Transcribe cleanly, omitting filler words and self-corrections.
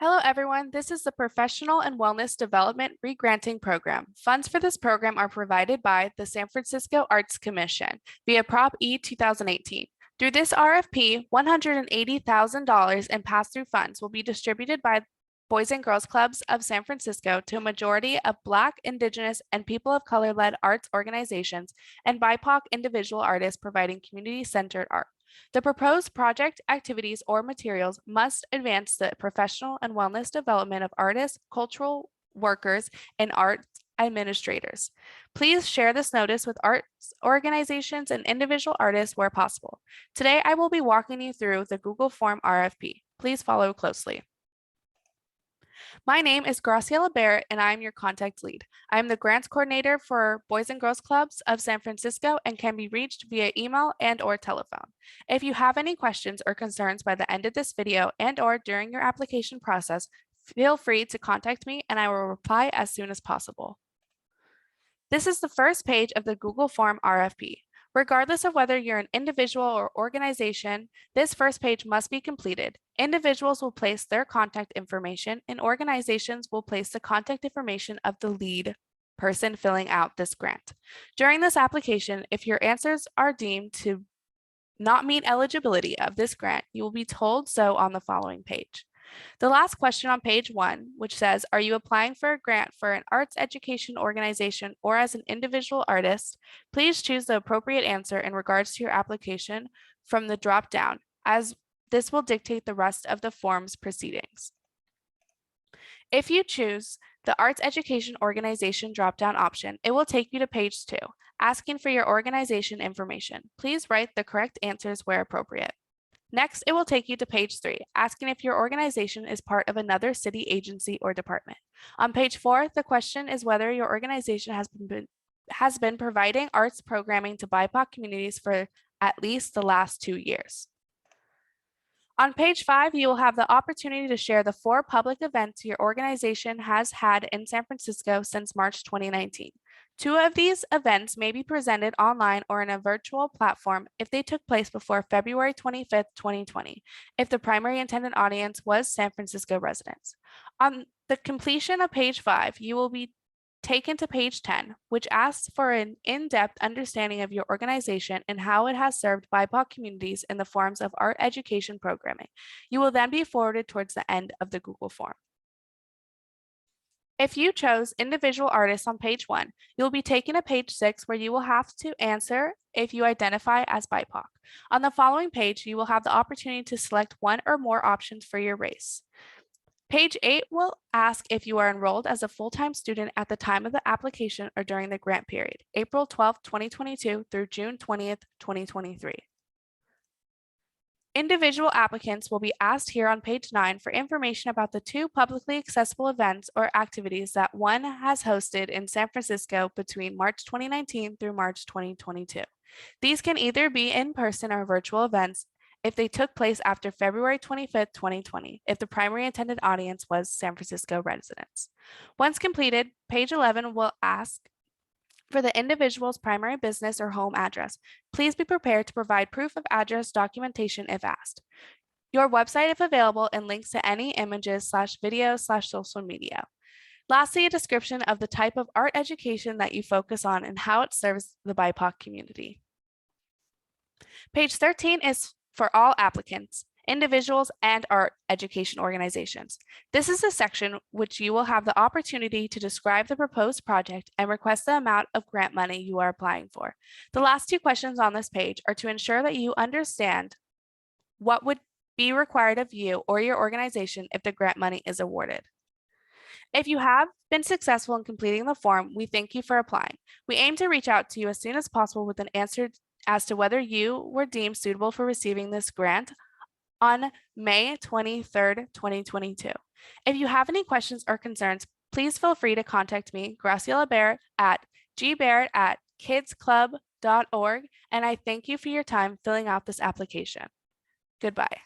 Hello, everyone. This is the Professional and Wellness Development Regranting Program. Funds for this program are provided by the San Francisco Arts Commission via Prop E 2018. Through this RFP, $180,000 in pass-through funds will be distributed by Boys and Girls Clubs of San Francisco to a majority of Black, Indigenous, and people of color-led arts organizations and BIPOC individual artists providing community-centered art. The proposed project, activities, or materials must advance the professional and wellness development of artists, cultural workers, and arts administrators. Please share this notice with arts organizations and individual artists where possible. Today, I will be walking you through the Google Form RFP. Please follow closely. My name is Graciela Barrett, and I am your contact lead. I am the grants coordinator for Boys and Girls Clubs of San Francisco and can be reached via email and/or telephone. If you have any questions or concerns by the end of this video and/or during your application process, feel free to contact me and I will reply as soon as possible. This is the first page of the Google Form RFP. Regardless of whether you're an individual or organization, this first page must be completed. Individuals will place their contact information and organizations will place the contact information of the lead person filling out this grant. During this application, if your answers are deemed to not meet eligibility of this grant, you will be told so on the following page. The last question on page 1, which says, are you applying for a grant for an arts education organization or as an individual artist? Please choose the appropriate answer in regards to your application from the drop-down, as this will dictate the rest of the form's proceedings. If you choose the Arts Education Organization drop-down option, it will take you to page 2, asking for your organization information. Please write the correct answers where appropriate. Next, it will take you to page 3, asking if your organization is part of another city agency or department. On page 4, the question is whether your organization has been providing arts programming to BIPOC communities for at least the last 2 years. On page 5, you will have the opportunity to share the 4 public events your organization has had in San Francisco since March 2019. 2 of these events may be presented online or in a virtual platform if they took place before February 25th, 2020, if the primary intended audience was San Francisco residents. On the completion of page 5, you will be taken to page 10, which asks for an in-depth understanding of your organization and how it has served BIPOC communities in the forms of art education programming. You will then be forwarded towards the end of the Google form. If you chose individual artists on page 1, you'll be taken to page 6 where you will have to answer if you identify as BIPOC. On the following page, you will have the opportunity to select one or more options for your race. Page 8 will ask if you are enrolled as a full-time student at the time of the application or during the grant period, April 12, 2022 through June 20th, 2023. Individual applicants will be asked here on page 9 for information about the 2 publicly accessible events or activities that one has hosted in San Francisco between March 2019 through March 2022. These can either be in-person or virtual events if they took place after February 25th, 2020, if the primary intended audience was San Francisco residents. Once completed, page 11 will ask for the individual's primary business or home address. Please be prepared to provide proof of address documentation if asked. Your website if available and links to any images / videos / social media. Lastly, a description of the type of art education that you focus on and how it serves the BIPOC community. Page 13 is for all applicants, individuals, and art education organizations. This is a section which you will have the opportunity to describe the proposed project and request the amount of grant money you are applying for. The last 2 questions on this page are to ensure that you understand what would be required of you or your organization if the grant money is awarded. If you have been successful in completing the form, we thank you for applying. We aim to reach out to you as soon as possible with an answer as to whether you were deemed suitable for receiving this grant on May 23rd, 2022. If you have any questions or concerns, please feel free to contact me, Graciela Barrett, at gbarrett@kidsclub.org, and I thank you for your time filling out this application. Goodbye.